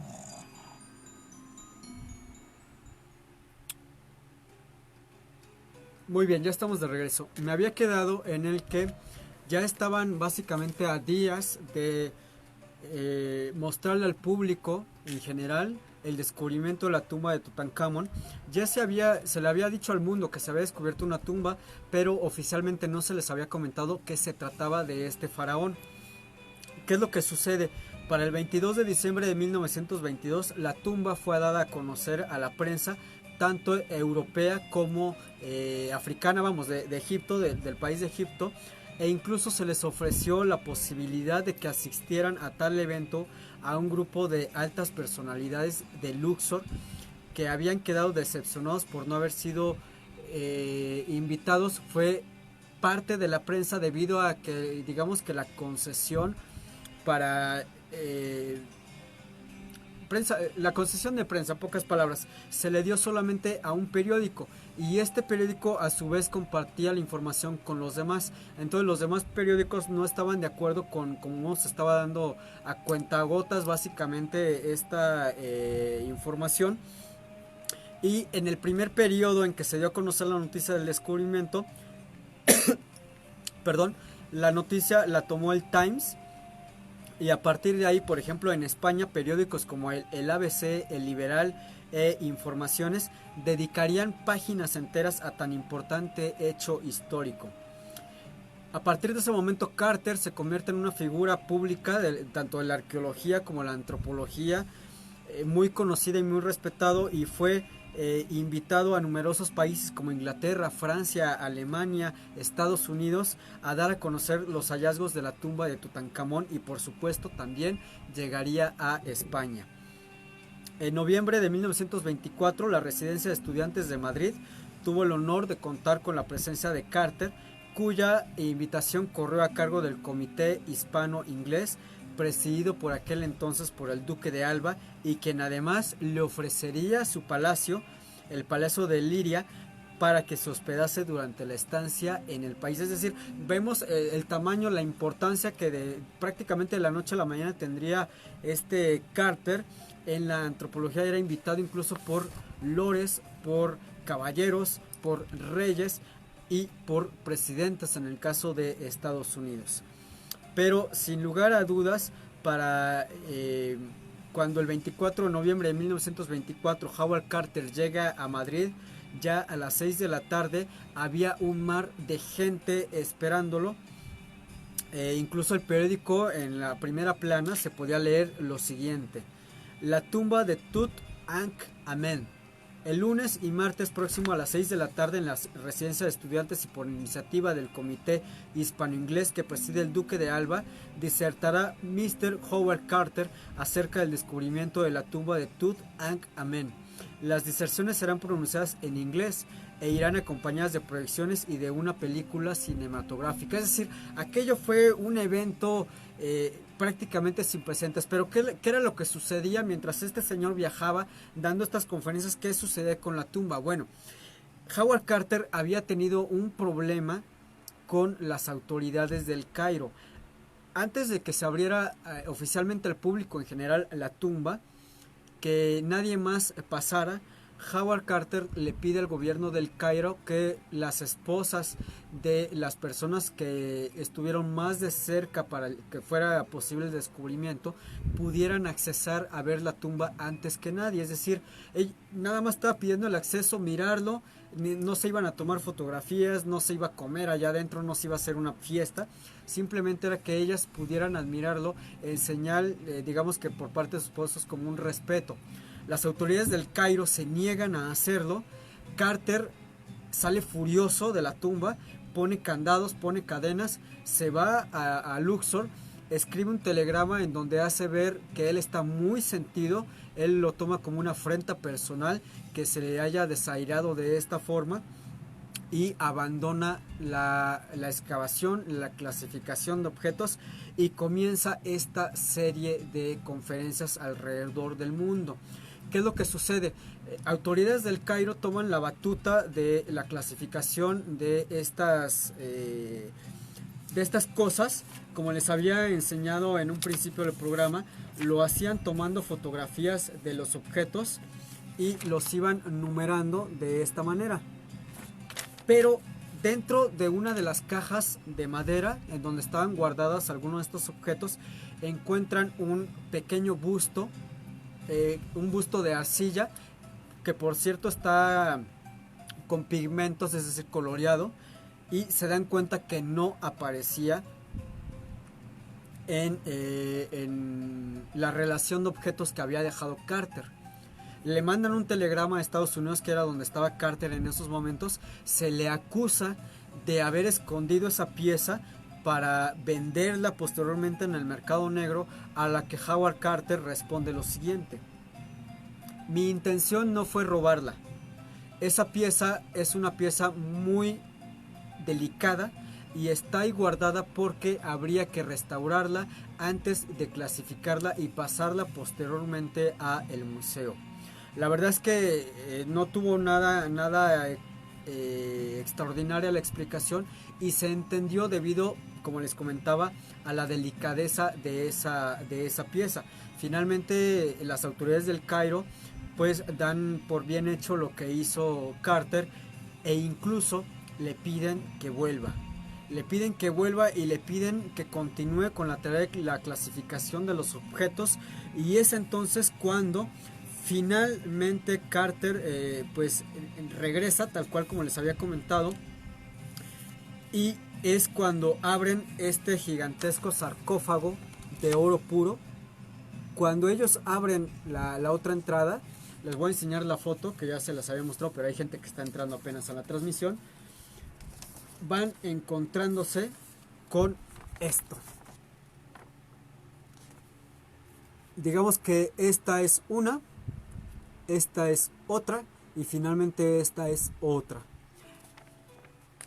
Muy bien, ya estamos de regreso. Me había quedado en el que ya estaban básicamente a días de mostrarle al público en general el descubrimiento de la tumba de Tutankamón. Ya se le había dicho al mundo que se había descubierto una tumba, pero oficialmente no se les había comentado que se trataba de este faraón. ¿Qué es lo que sucede? Para el 22 de diciembre de 1922, la tumba fue dada a conocer a la prensa, tanto europea como africana, vamos, de Egipto, del país de Egipto, e incluso se les ofreció la posibilidad de que asistieran a tal evento a un grupo de altas personalidades de Luxor que habían quedado decepcionados por no haber sido invitados. Fue parte de la prensa debido a que, digamos que la concesión para la concesión de prensa, en pocas palabras, se le dio solamente a un periódico, y este periódico a su vez compartía la información con los demás. Entonces los demás periódicos no estaban de acuerdo con cómo se estaba dando a cuentagotas básicamente esta información, Y en el primer periodo en que se dio a conocer la noticia del descubrimiento, perdón, la noticia la tomó el Times, y a partir de ahí, por ejemplo, en España, periódicos como el ABC, el Liberal e Informaciones dedicarían páginas enteras a tan importante hecho histórico. A partir de ese momento, Carter se convierte en una figura pública tanto de la arqueología como la antropología, muy conocida y muy respetado, y fue invitado a numerosos países como Inglaterra, Francia, Alemania, Estados Unidos a dar a conocer los hallazgos de la tumba de Tutankamón, y por supuesto también llegaría a España. En noviembre de 1924, la Residencia de Estudiantes de Madrid tuvo el honor de contar con la presencia de Carter, cuya invitación corrió a cargo del Comité Hispano-Inglés, presidido por aquel entonces por el Duque de Alba, y quien además le ofrecería su palacio, el Palacio de Liria, para que se hospedase durante la estancia en el país. Es decir, vemos el tamaño, la importancia que prácticamente de la noche a la mañana tendría este Carter. En la antropología era invitado incluso por lores, por caballeros, por reyes y por presidentes en el caso de Estados Unidos. Pero sin lugar a dudas, cuando el 24 de noviembre de 1924 Howard Carter llega a Madrid, ya a las 6 de la tarde había un mar de gente esperándolo. Incluso el periódico, en la primera plana, se podía leer lo siguiente: la tumba de Tutankhamón. El lunes y martes próximo a las 6 de la tarde en la residencia de estudiantes, y por iniciativa del Comité Hispano-Inglés que preside el Duque de Alba, disertará Mr. Howard Carter acerca del descubrimiento de la tumba de Tutankhamón. Las diserciones serán pronunciadas en inglés e irán acompañadas de proyecciones y de una película cinematográfica. Es decir, aquello fue un evento prácticamente sin precedentes. Pero ¿qué era lo que sucedía mientras este señor viajaba dando estas conferencias? ¿Qué sucedía con la tumba? Bueno, Howard Carter había tenido un problema con las autoridades del Cairo. Antes de que se abriera oficialmente al público en general la tumba, que nadie más pasara, Howard Carter le pide al gobierno del Cairo que las esposas de las personas que estuvieron más de cerca para que fuera posible el descubrimiento pudieran accesar a ver la tumba antes que nadie. Es decir, él nada más estaba pidiendo el acceso, mirarlo, no se iban a tomar fotografías, no se iba a comer allá adentro, no se iba a hacer una fiesta, simplemente era que ellas pudieran admirarlo en señal, digamos que por parte de sus esposos, como un respeto. Las autoridades del Cairo se niegan a hacerlo. Carter sale furioso de la tumba, pone candados, pone cadenas, se va a Luxor, escribe un telegrama en donde hace ver que él está muy sentido. Él lo toma como una afrenta personal que se le haya desairado de esta forma, y abandona la excavación, la clasificación de objetos, y comienza esta serie de conferencias alrededor del mundo. ¿Qué es lo que sucede? Autoridades del Cairo toman la batuta de la clasificación de estas cosas. Como les había enseñado en un principio del programa, lo hacían tomando fotografías de los objetos y los iban numerando de esta manera. Pero dentro de una de las cajas de madera en donde estaban guardadas algunos de estos objetos, encuentran un pequeño busto, un busto de arcilla, que por cierto está con pigmentos, es decir, coloreado, y se dan cuenta que no aparecía en la relación de objetos que había dejado Carter. Le mandan un telegrama a Estados Unidos, que era donde estaba Carter en esos momentos. Se le acusa de haber escondido esa pieza para venderla posteriormente en el mercado negro, a la que Howard Carter responde lo siguiente: mi intención no fue robarla. Esa pieza es una pieza muy delicada y está ahí guardada porque habría que restaurarla antes de clasificarla y pasarla posteriormente a el museo. La verdad es que no tuvo nada extraordinaria la explicación, y se entendió debido, como les comentaba, a la delicadeza de esa pieza. Finalmente las autoridades del Cairo pues dan por bien hecho lo que hizo Carter e incluso le piden que vuelva. Le piden que vuelva y le piden que continúe con la tarea de la clasificación de los objetos, y es entonces cuando finalmente Carter pues regresa tal cual como les había comentado, y es cuando abren este gigantesco sarcófago de oro puro. Cuando ellos abren la otra entrada, les voy a enseñar la foto que ya se las había mostrado, pero hay gente que está entrando apenas a la transmisión. Van encontrándose con esto. Digamos que esta es una, esta es otra y finalmente esta es otra.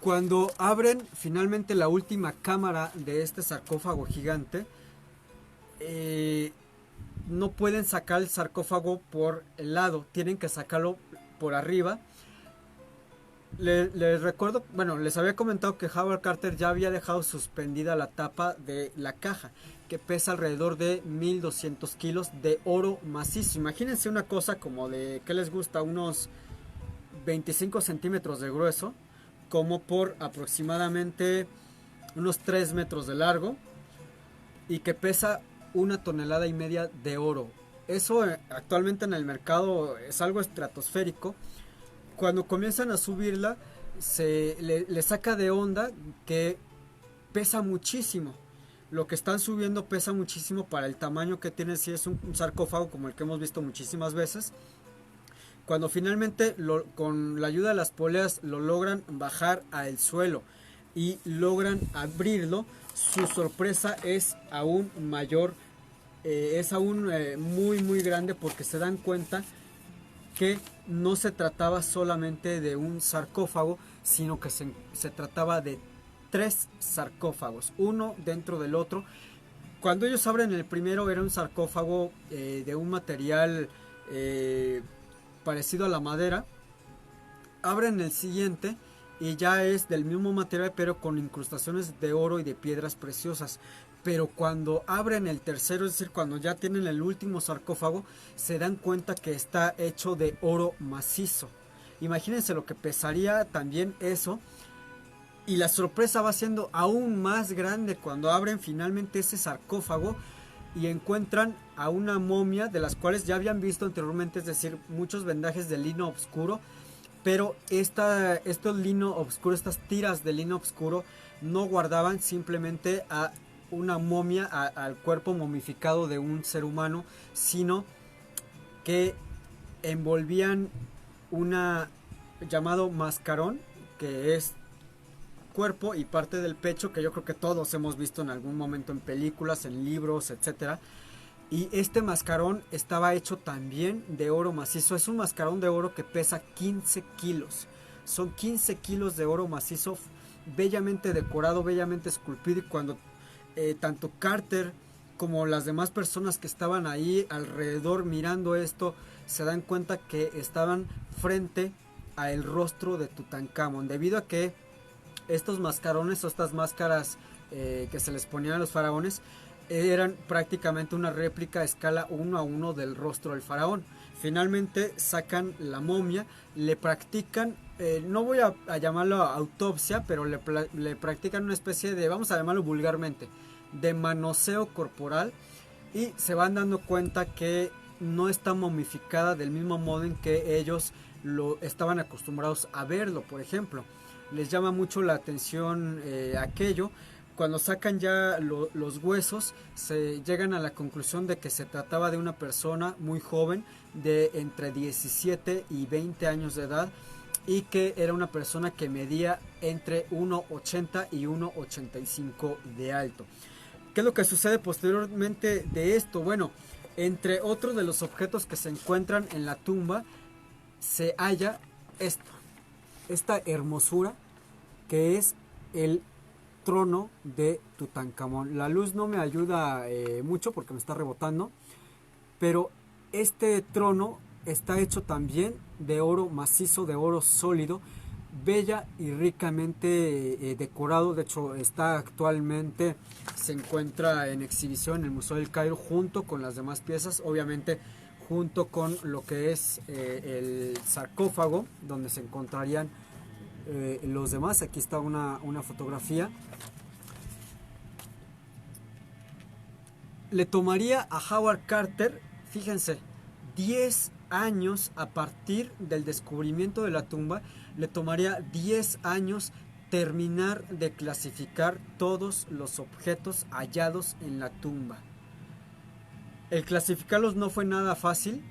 Cuando abren finalmente la última cámara de este sarcófago gigante, no pueden sacar el sarcófago por el lado, tienen que sacarlo por arriba. Les recuerdo, bueno, les había comentado que Howard Carter ya había dejado suspendida la tapa de la caja, que pesa alrededor de 1200 kilos de oro macizo. Imagínense una cosa como de, ¿qué les gusta? Unos 25 centímetros de grueso, como por aproximadamente unos 3 metros de largo, y que pesa 1,5 toneladas de oro. Eso actualmente en el mercado es algo estratosférico. Cuando comienzan a subirla, se le saca de onda que pesa muchísimo. Lo que están subiendo pesa muchísimo para el tamaño que tiene, si es un sarcófago como el que hemos visto muchísimas veces. Cuando finalmente con la ayuda de las poleas lo logran bajar al suelo y logran abrirlo, su sorpresa es aún mayor, es aún muy grande, porque se dan cuenta que no se trataba solamente de un sarcófago, sino que se trataba de 3 sarcófagos, uno dentro del otro. Cuando ellos abren el primero, era un sarcófago de un material parecido a la madera. Abren el siguiente y ya es del mismo material, pero con incrustaciones de oro y de piedras preciosas. Pero cuando abren el tercero, es decir, cuando ya tienen el último sarcófago, se dan cuenta que está hecho de oro macizo. Imagínense lo que pesaría también eso. Y la sorpresa va siendo aún más grande cuando abren finalmente ese sarcófago y encuentran a una momia, de las cuales ya habían visto anteriormente, es decir, muchos vendajes de lino oscuro. Pero estos lino oscuro, estas tiras de lino oscuro, no guardaban simplemente a una momia, al cuerpo momificado de un ser humano, sino que envolvían una llamado mascarón, que es cuerpo y parte del pecho, que yo creo que todos hemos visto en algún momento en películas, en libros, etcétera. Y este mascarón estaba hecho también de oro macizo. Es un mascarón de oro que pesa 15 kilos. Son 15 kilos de oro macizo, bellamente decorado, bellamente esculpido. Y cuando tanto Carter como las demás personas que estaban ahí alrededor mirando esto, se dan cuenta que estaban frente a el rostro de Tutankamón, debido a que estos mascarones o estas máscaras que se les ponían a los faraones eran prácticamente una réplica a escala 1:1 del rostro del faraón. Finalmente sacan la momia, le practican, no voy a llamarlo autopsia, pero le practican una especie de, vamos a llamarlo vulgarmente, de manoseo corporal, y se van dando cuenta que no está momificada del mismo modo en que ellos lo estaban acostumbrados a verlo. Por ejemplo, les llama mucho la atención aquello. Cuando sacan ya los huesos, se llegan a la conclusión de que se trataba de una persona muy joven, de entre 17 y 20 años de edad, y que era una persona que medía entre 1,80 y 1,85 de alto. ¿Qué es lo que sucede posteriormente de esto? Bueno, entre otros de los objetos que se encuentran en la tumba, se halla esta hermosura, que es el trono de Tutankamón. La luz no me ayuda mucho porque me está rebotando, pero este trono está hecho también de oro macizo, de oro sólido, bella y ricamente decorado. De hecho, actualmente se encuentra en exhibición en el Museo del Cairo junto con las demás piezas. Obviamente junto con lo que es el sarcófago donde se encontrarían los demás. Aquí está una fotografía. Le tomaría a Howard Carter, fíjense, 10 años a partir del descubrimiento de la tumba, le tomaría 10 años terminar de clasificar todos los objetos hallados en la tumba. El clasificarlos no fue nada fácil,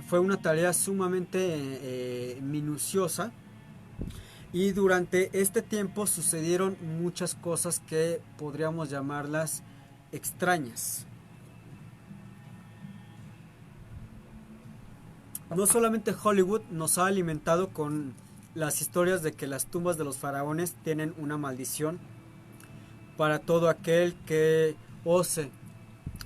fue una tarea sumamente minuciosa, y durante este tiempo sucedieron muchas cosas que podríamos llamarlas extrañas. No solamente Hollywood nos ha alimentado con las historias de que las tumbas de los faraones tienen una maldición para todo aquel que ose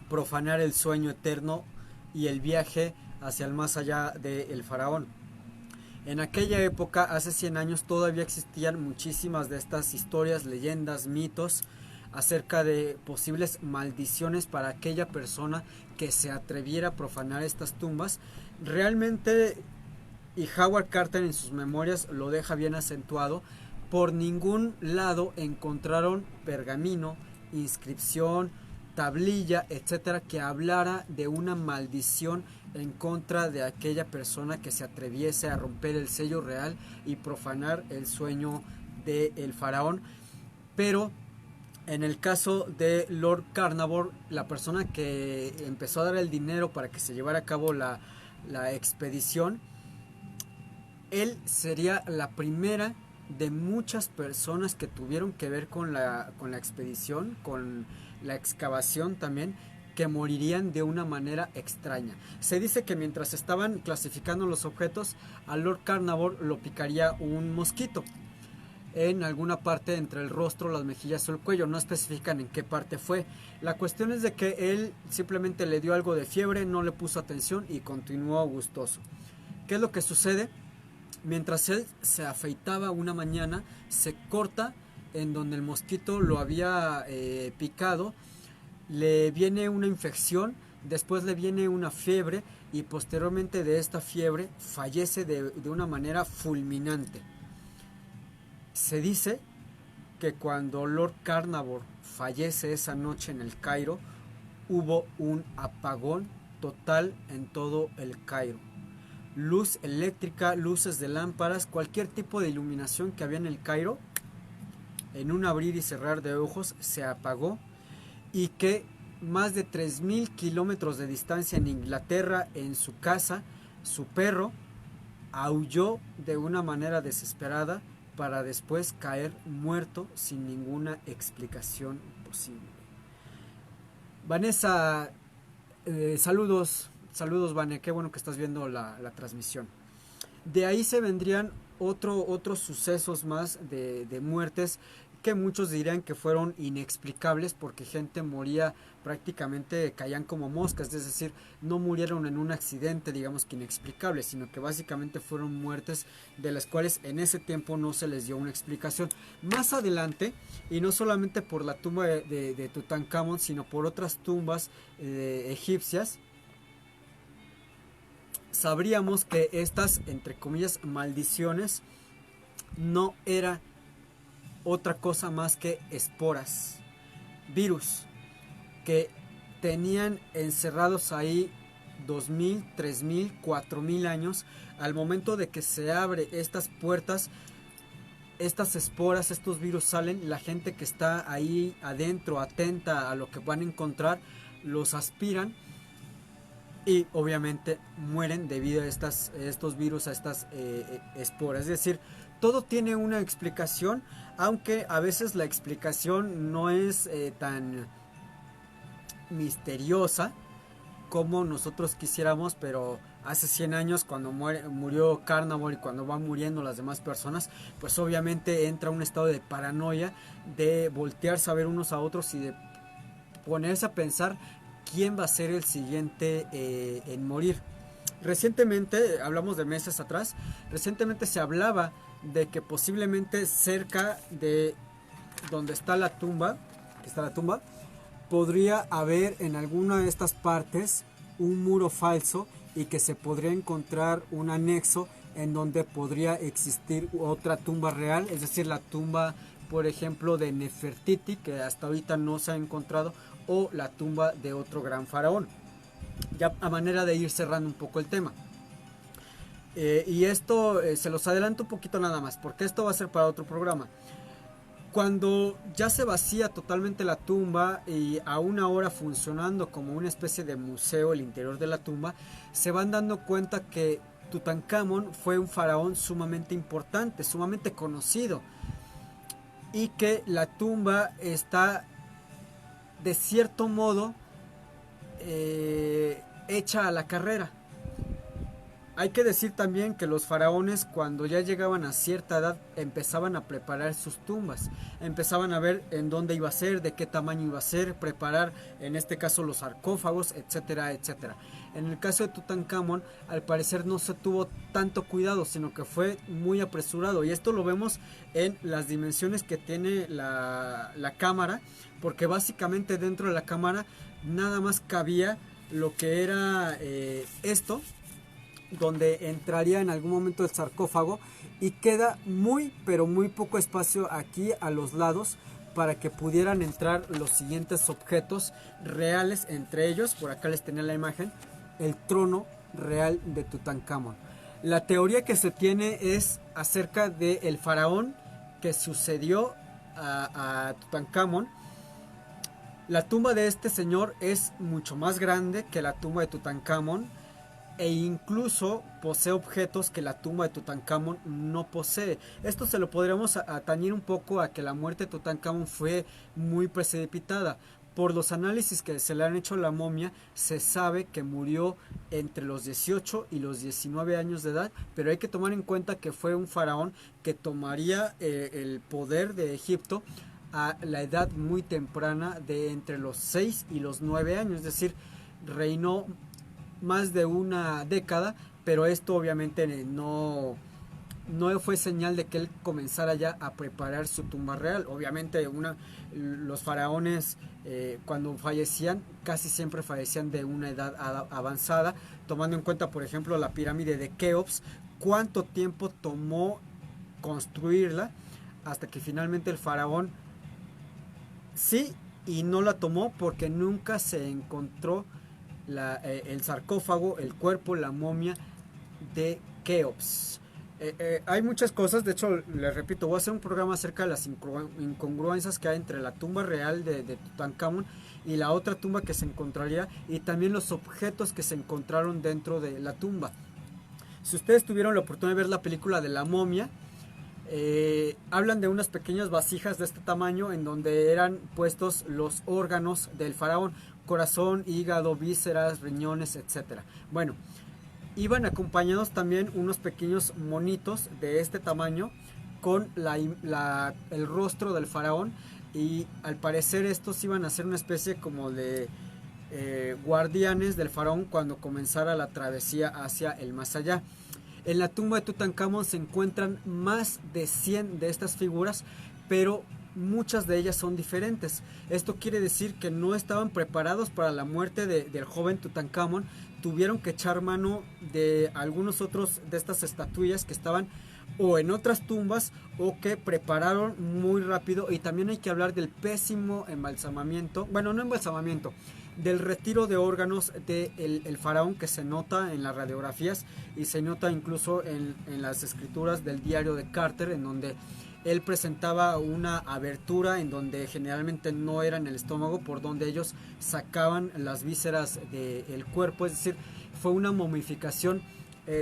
profanar el sueño eterno y el viaje hacia el más allá del faraón. En aquella época, hace 100 años, todavía existían muchísimas de estas historias, leyendas, mitos acerca de posibles maldiciones para aquella persona que se atreviera a profanar estas tumbas. Realmente, y Howard Carter en sus memorias lo deja bien acentuado, por ningún lado encontraron pergamino, inscripción, tablilla, etcétera, que hablara de una maldición en contra de aquella persona que se atreviese a romper el sello real y profanar el sueño del faraón. Pero en el caso de Lord Carnarvon, la persona que empezó a dar el dinero para que se llevara a cabo la expedición, él sería la primera de muchas personas que tuvieron que ver con la expedición, con la excavación también, que morirían de una manera extraña. Se dice que mientras estaban clasificando los objetos, a Lord Carnarvon lo picaría un mosquito en alguna parte entre el rostro, las mejillas o el cuello. No especifican en qué parte fue. La cuestión es de que él simplemente le dio algo de fiebre, no le puso atención y continuó gustoso. ¿Qué es lo que sucede? Mientras él se afeitaba una mañana, se corta en donde el mosquito lo había picado, le viene una infección, después le viene una fiebre y posteriormente de esta fiebre fallece de una manera fulminante. Se dice que cuando Lord Carnarvon fallece esa noche en el Cairo, hubo un apagón total en todo el Cairo. Luz eléctrica, luces de lámparas, cualquier tipo de iluminación que había en el Cairo, en un abrir y cerrar de ojos se apagó, y que más de 3.000 kilómetros de distancia en Inglaterra, en su casa, su perro aulló de una manera desesperada para después caer muerto sin ninguna explicación posible. Vanessa, saludos, Vane, qué bueno que estás viendo la transmisión. De ahí se vendrían otros sucesos más de muertes que muchos dirían que fueron inexplicables, porque gente moría prácticamente, caían como moscas, es decir, no murieron en un accidente, digamos que inexplicable, sino que básicamente fueron muertes de las cuales en ese tiempo no se les dio una explicación. Más adelante, y no solamente por la tumba de Tutankamón, sino por otras tumbas egipcias, sabríamos que estas, entre comillas, maldiciones no era otra cosa más que esporas, virus, que tenían encerrados ahí 2.000, 3.000, 4.000 años. Al momento de que se abre estas puertas, estas esporas, estos virus salen, la gente que está ahí adentro, atenta a lo que van a encontrar, los aspiran y obviamente mueren debido a estos virus, a estas esporas. Es decir, todo tiene una explicación, aunque a veces la explicación no es tan misteriosa como nosotros quisiéramos, pero hace 100 años cuando murió Carnarvon y cuando van muriendo las demás personas, pues obviamente entra un estado de paranoia, de voltearse a ver unos a otros y de ponerse a pensar quién va a ser el siguiente en morir. Recientemente, hablamos de meses atrás, recientemente se hablaba de que posiblemente cerca de donde está la tumba, podría haber en alguna de estas partes un muro falso y que se podría encontrar un anexo en donde podría existir otra tumba real, es decir, la tumba, por ejemplo, de Nefertiti, que hasta ahorita no se ha encontrado, o la tumba de otro gran faraón. Ya a manera de ir cerrando un poco el tema. Y esto se los adelanto un poquito nada más, porque esto va a ser para otro programa. Cuando ya se vacía totalmente la tumba y aún ahora funcionando como una especie de museo el interior de la tumba, se van dando cuenta que Tutankamón fue un faraón sumamente importante, sumamente conocido, y que la tumba está de cierto modo hecha a la carrera. Hay que decir también que los faraones, cuando ya llegaban a cierta edad, empezaban a preparar sus tumbas, empezaban a ver en dónde iba a ser, de qué tamaño iba a ser, preparar en este caso los sarcófagos, etcétera, etcétera. En el caso de Tutankamón, al parecer no se tuvo tanto cuidado, sino que fue muy apresurado, y esto lo vemos en las dimensiones que tiene la cámara, porque básicamente dentro de la cámara nada más cabía lo que era esto, donde entraría en algún momento el sarcófago, y queda muy pero muy poco espacio aquí a los lados para que pudieran entrar los siguientes objetos reales, entre ellos, por acá les tenía la imagen, el trono real de Tutankamón. La teoría que se tiene es acerca del faraón que sucedió a Tutankamón. La tumba de este señor es mucho más grande que la tumba de Tutankamón, e incluso posee objetos que la tumba de Tutankamón no posee. Esto se lo podríamos atañir un poco a que la muerte de Tutankamón fue muy precipitada. Por los análisis que se le han hecho a la momia, se sabe que murió entre los 18 y los 19 años de edad, pero hay que tomar en cuenta que fue un faraón que tomaría el poder de Egipto a la edad muy temprana de entre los 6 y los 9 años, es decir, reinó más de una década, pero esto obviamente no fue señal de que él comenzara ya a preparar su tumba real. Obviamente los faraones cuando fallecían, casi siempre fallecían de una edad avanzada, tomando en cuenta, por ejemplo, la pirámide de Keops, cuánto tiempo tomó construirla, hasta que finalmente el faraón sí y no la tomó, porque nunca se encontró el sarcófago, el cuerpo, la momia de Keops. Hay muchas cosas, de hecho les repito, voy a hacer un programa acerca de las incongruencias que hay entre la tumba real de Tutankamón y la otra tumba que se encontraría, y también los objetos que se encontraron dentro de la tumba. Si ustedes tuvieron la oportunidad de ver la película de La Momia, hablan de unas pequeñas vasijas de este tamaño en donde eran puestos los órganos del faraón: corazón, hígado, vísceras, riñones, etcétera. Bueno, iban acompañados también unos pequeños monitos de este tamaño con el rostro del faraón, y al parecer estos iban a ser una especie como de guardianes del faraón cuando comenzara la travesía hacia el más allá. En la tumba de Tutankamón se encuentran más de 100 de estas figuras, pero muchas de ellas son diferentes. Esto quiere decir que no estaban preparados para la muerte del joven Tutankamón. Tuvieron que echar mano de algunos otros de estas estatuillas que estaban o en otras tumbas o que prepararon muy rápido. Y también hay que hablar del pésimo embalsamamiento, bueno, no embalsamamiento, del retiro de órganos del faraón, que se nota en las radiografías y se nota incluso en las escrituras del diario de Carter, en donde él presentaba una abertura en donde generalmente no era en el estómago, por donde ellos sacaban las vísceras del cuerpo. Es decir, fue una momificación,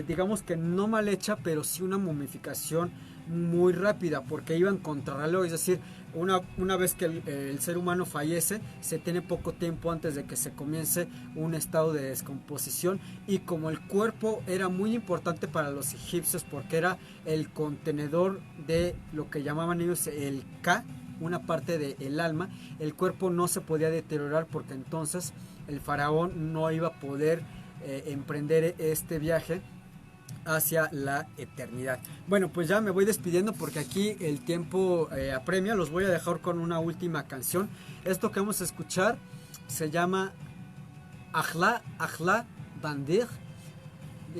digamos que no mal hecha, pero sí una momificación muy rápida, porque iban contrarreloj. Es decir, una vez que el ser humano fallece, se tiene poco tiempo antes de que se comience un estado de descomposición, y como el cuerpo era muy importante para los egipcios porque era el contenedor de lo que llamaban ellos el Ka, una parte del alma, el cuerpo no se podía deteriorar, porque entonces el faraón no iba a poder emprender este viaje hacia la eternidad. Bueno, pues ya me voy despidiendo porque aquí el tiempo apremia. Los voy a dejar con una última canción. Esto que vamos a escuchar se llama Ahla Ahla Bandir,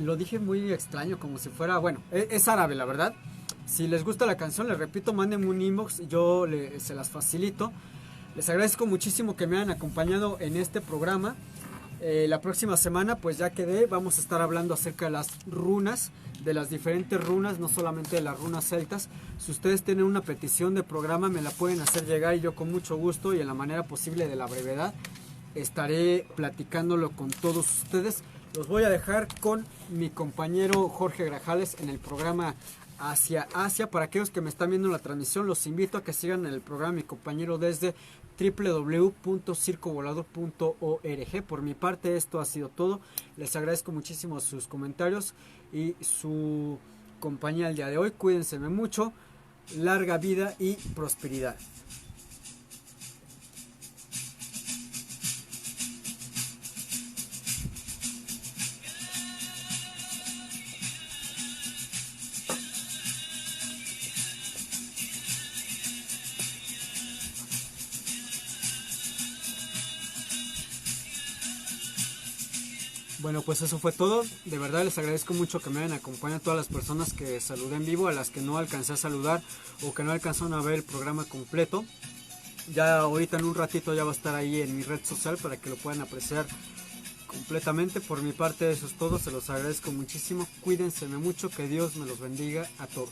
lo dije muy extraño, como si fuera, bueno, es árabe la verdad. Si les gusta la canción, les repito, mándenme un inbox y yo se las facilito. Les agradezco muchísimo que me hayan acompañado en este programa. La próxima semana pues ya quedé, vamos a estar hablando acerca de las runas, de las diferentes runas, no solamente de las runas celtas. Si ustedes tienen una petición de programa me la pueden hacer llegar y yo con mucho gusto y en la manera posible de la brevedad estaré platicándolo con todos ustedes. Los voy a dejar con mi compañero Jorge Grajales en el programa Hacia Asia. Para aquellos que me están viendo en la transmisión, los invito a que sigan el programa mi compañero desde www.circovolador.org. Por mi parte esto ha sido todo. Les agradezco muchísimo sus comentarios y su compañía el día de hoy. Cuídense mucho, larga vida y prosperidad. Bueno, pues eso fue todo. De verdad les agradezco mucho que me hayan acompañado, a todas las personas que saludé en vivo, a las que no alcancé a saludar o que no alcanzaron a ver el programa completo. Ya ahorita en un ratito ya va a estar ahí en mi red social para que lo puedan apreciar completamente. Por mi parte eso es todo, se los agradezco muchísimo. Cuídense mucho, que Dios me los bendiga a todos.